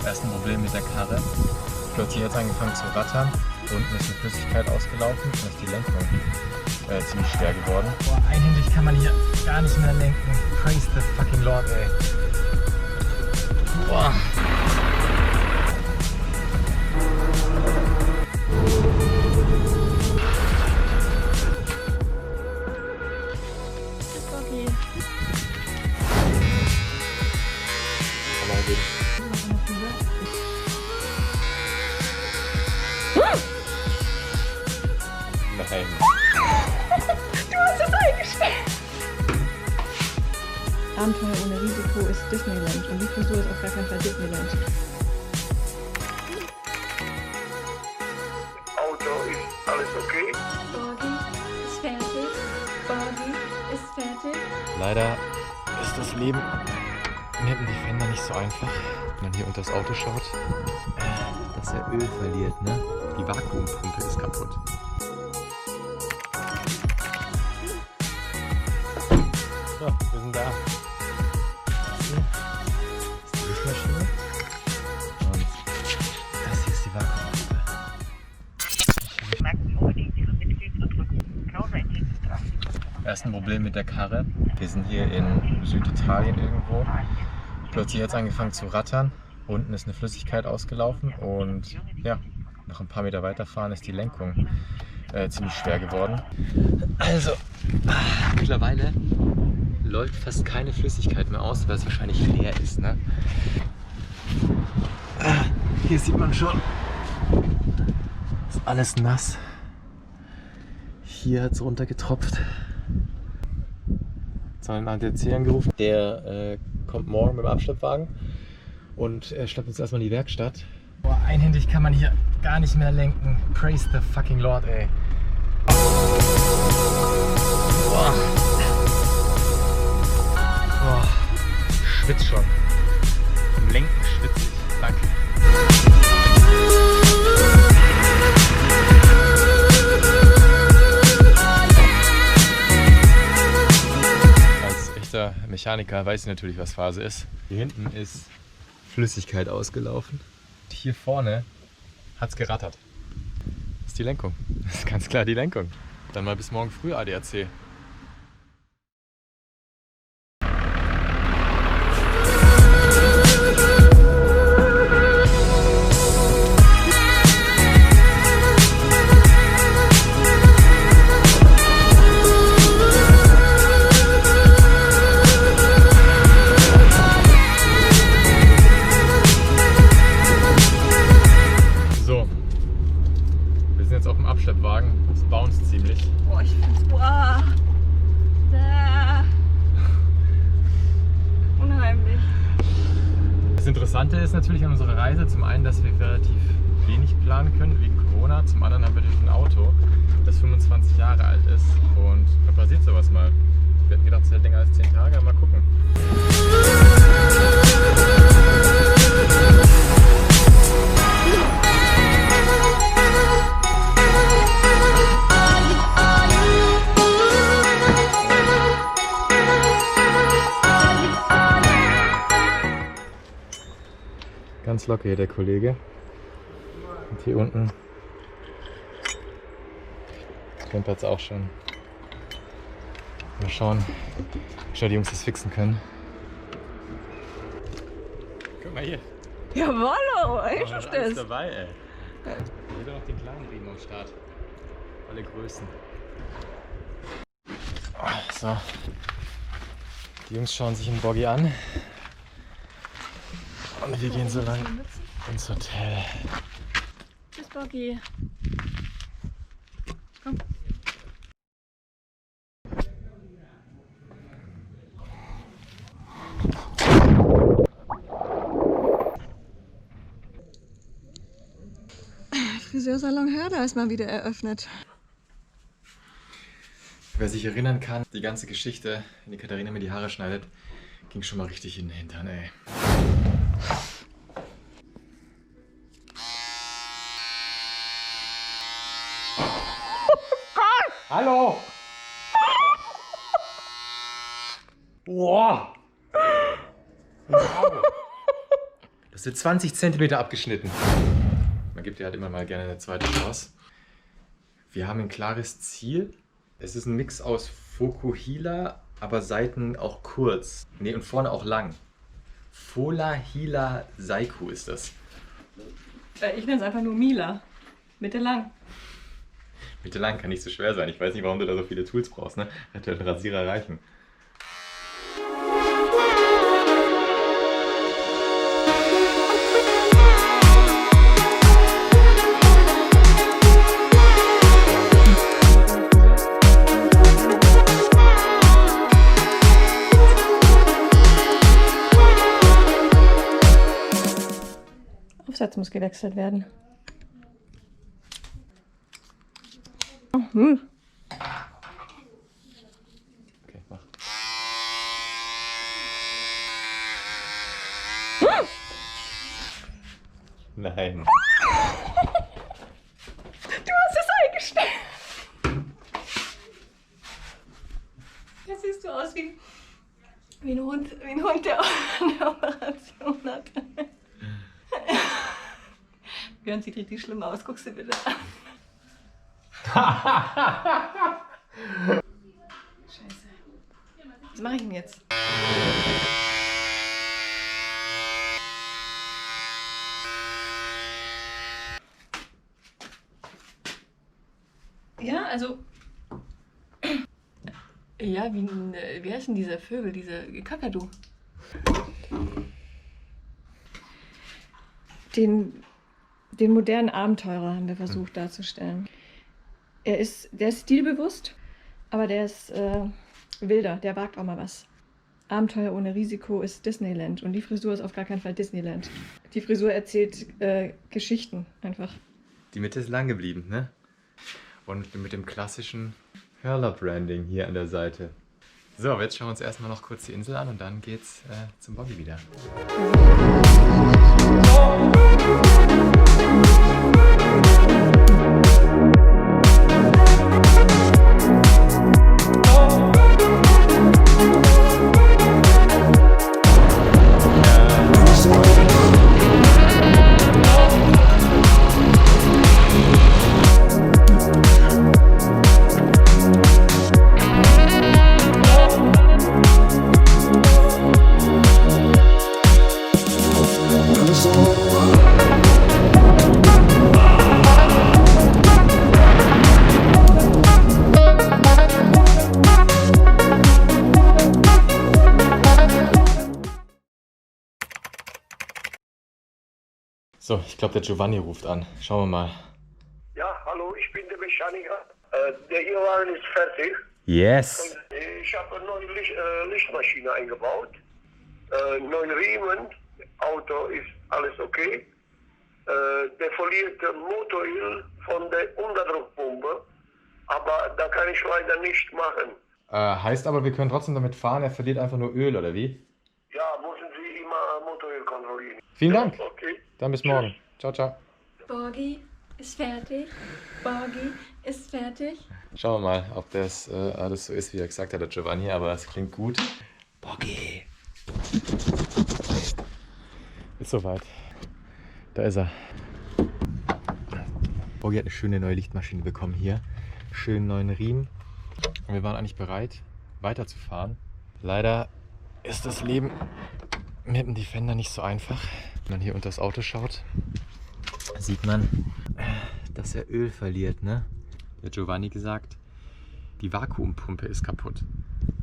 Erst ein Problem mit der Karre. Dort hier jetzt angefangen zu rattern. Unten ist eine Flüssigkeit ausgelaufen und ist die Lenkung ziemlich schwer geworden. Boah, einhändig kann man hier gar nicht mehr lenken. Praise the fucking Lord, ey. Boah. Nein. Du hast es eingestellt! Abenteuer ohne Risiko ist Disneyland und die Frisur ist auf gar keinen Fall Disneyland. Auto, ist alles okay? Borgi ist fertig. Borgi ist fertig. Leider ist das Leben hinten die Fender nicht so einfach. Wenn man hier unter das Auto schaut, dass er Öl verliert, ne? Die Vakuumpumpe ist kaputt. So, wir sind da. Das hier ist die Wischmaschine. Und das hier ist die Vakuumpumpe. Merken unbedingt Ihre Mitglieder drücken. Close-Rating. Erst ein Problem mit der Karre. Wir sind hier in Süditalien irgendwo. Plötzlich jetzt angefangen zu rattern. Unten ist eine Flüssigkeit ausgelaufen und ja, noch ein paar Meter weiterfahren ist die Lenkung ziemlich schwer geworden. Also, mittlerweile läuft fast keine Flüssigkeit mehr aus, weil es wahrscheinlich leer ist. Ne? Hier sieht man schon, ist alles nass. Hier hat es runtergetropft. Jetzt haben wir einen ADAC angerufen. Der kommt morgen mit dem Abschleppwagen und schleppt uns erstmal in die Werkstatt. Boah, einhändig kann man hier gar nicht mehr lenken. Praise the fucking Lord, ey. Boah. Boah. Schwitz schon. Im Lenken schwitze ich. Danke. Als echter Mechaniker weiß ich natürlich, was Phase ist. Hier hinten ist Flüssigkeit ausgelaufen. Und hier vorne hat es gerattert. Das ist die Lenkung. Das ist ganz klar die Lenkung. Dann mal bis morgen früh ADAC. Jetzt auf dem Abschleppwagen, es bounced ziemlich. Boah, ich find's unheimlich. Das Interessante ist natürlich an unserer Reise zum einen, dass wir relativ wenig planen können wegen Corona. Zum anderen haben wir natürlich ein Auto, das 25 Jahre alt ist und da passiert sowas mal. Wir hätten gedacht, es hält länger als 10 Tage, aber mal gucken. Ganz locker hier der Kollege. Und hier unten klimpert es auch schon. Mal schauen, wie schnell die Jungs das fixen können. Guck mal hier. Jawollo, echt Da ist ist alles das? dabei, ey. Hier noch den kleinen Riemen am Start. Alle Größen. So. Die Jungs schauen sich den Boggy an. Und wir gehen so lang ins Hotel. Tschüss, Borgi. Komm. Friseursalon Hörder ist mal wieder eröffnet. Wer sich erinnern kann, die ganze Geschichte, wenn die Katharina mir die Haare schneidet, ging schon mal richtig in den Hintern, ey. Hallo! Boah! Wow. Das wird 20 cm abgeschnitten. Man gibt dir halt immer mal gerne eine zweite Chance. Wir haben ein klares Ziel. Es ist ein Mix aus Fokuhila, aber Seiten auch kurz. Ne, und vorne auch lang. Fola Hila Saiku ist das. Ich nenne es einfach nur Mila. Mitte lang. Mitte lang kann nicht so schwer sein. Ich weiß nicht, warum du da so viele Tools brauchst, ne? Hätte ein Rasierer reichen. Aufsatz muss gewechselt werden. Okay, mach. Nein. Du hast es eingestellt. Jetzt siehst du aus wie ein Hund, der eine Operation hat. Björn sieht richtig schlimm aus. Guckst du bitte an. Scheiße. Was mache ich denn jetzt? Ja, also. Ja, wie heißen diese Vögel, diese Kakadu? Den modernen Abenteurer haben wir versucht darzustellen. Der ist stilbewusst, aber der ist wilder, der wagt auch mal was. Abenteuer ohne Risiko ist Disneyland und die Frisur ist auf gar keinen Fall Disneyland. Die Frisur erzählt Geschichten einfach. Die Mitte ist lang geblieben, ne? Und mit dem klassischen Hurler-Branding hier an der Seite. So, aber jetzt schauen wir uns erstmal noch kurz die Insel an und dann geht's zum Bobby wieder. So, ich glaube, der Giovanni ruft an. Schauen wir mal. Ja, hallo, ich bin der Mechaniker. Der Iran ist fertig. Yes! Ich habe eine neue Lichtmaschine eingebaut. Neuen Riemen, Auto ist alles okay. Der verliert Motoröl von der Unterdruckpumpe, aber da kann ich leider nicht machen. Heißt aber, wir können trotzdem damit fahren, er verliert einfach nur Öl, oder wie? Ja, müssen Sie immer Motoröl kontrollieren. Vielen Dank. Okay. Dann bis morgen. Ciao, ciao. Borgi ist fertig. Borgi ist fertig. Schauen wir mal, ob das alles so ist, wie er gesagt hat, der Giovanni, aber es klingt gut. Boggy. Ist soweit. Da ist er. Boggy hat eine schöne neue Lichtmaschine bekommen hier. Schönen neuen Riemen. Und wir waren eigentlich bereit, weiterzufahren. Leider ist das Leben mit dem Defender nicht so einfach. Wenn man hier unter das Auto schaut, sieht man, dass er Öl verliert, ne? Der Giovanni gesagt, die Vakuumpumpe ist kaputt.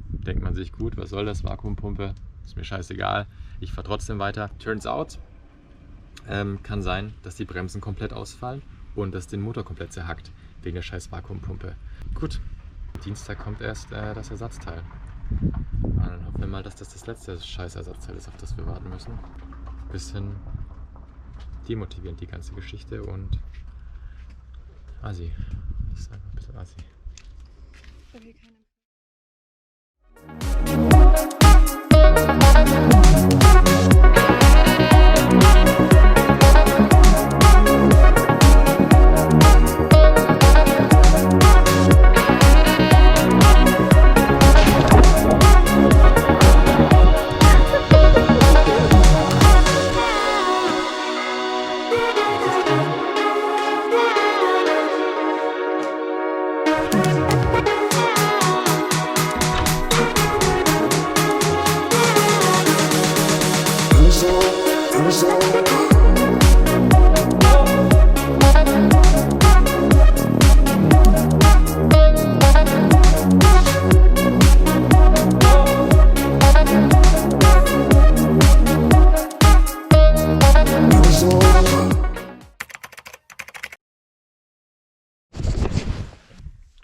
Denkt man sich, gut, was soll das, Vakuumpumpe? Ist mir scheißegal. Ich fahre trotzdem weiter. Turns out, kann sein, dass die Bremsen komplett ausfallen und dass den Motor komplett zerhackt, wegen der scheiß Vakuumpumpe. Gut, Dienstag kommt erst das Ersatzteil. Und dann hoffen wir mal, dass das letzte scheiß Ersatzteil ist, auf das wir warten müssen. Bisschen demotivierend die ganze Geschichte und Assi. Das ist einfach ein bisschen Assi. Du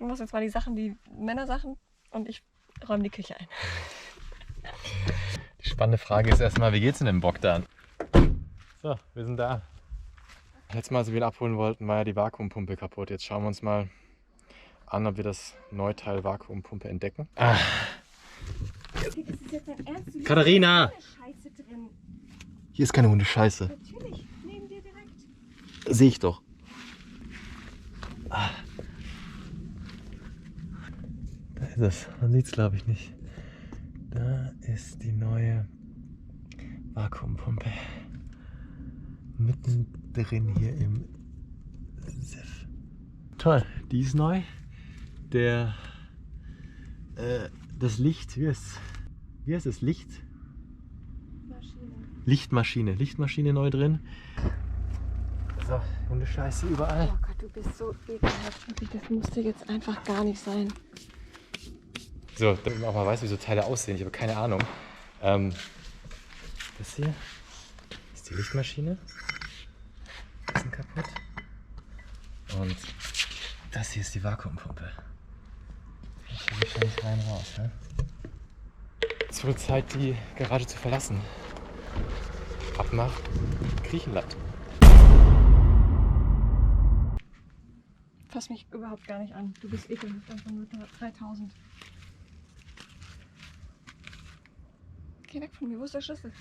machst jetzt mal die Sachen, die Männersachen und ich räume die Küche ein. Die spannende Frage ist erstmal, wie geht's in dem Bogdan? So, wir sind da. Letztes Mal, als wir ihn abholen wollten, war ja die Vakuumpumpe kaputt. Jetzt schauen wir uns mal an, ob wir das Neuteil Vakuumpumpe entdecken. Ah. Das ist jetzt dein Ernst? Du Katharina! hast Scheiße drin. Hier ist keine Hundescheiße. Natürlich, neben dir direkt. Sehe ich doch. Ah. Da ist es. Man sieht es, glaube ich, nicht. Da ist die neue Vakuumpumpe. Mittendrin hier im Siff. Toll, die ist neu. Das Licht, wie heißt das Licht? Lichtmaschine neu drin. So, Hundescheiße überall. Oh Gott, du bist so ekelhaft. Wirklich, das musste jetzt einfach gar nicht sein. So, damit man auch mal weiß, wie so Teile aussehen. Ich habe keine Ahnung. Das hier ist die Lichtmaschine. Die sind kaputt. Und das hier ist die Vakuumpumpe. Ich gehe wahrscheinlich rein raus. Ne? Es wird Zeit, die Garage zu verlassen. Ab nach Griechenland. Fass mich überhaupt gar nicht an. Du bist ekelhaft, einfach nur 3000. Geh weg von mir, wo ist der Schlüssel?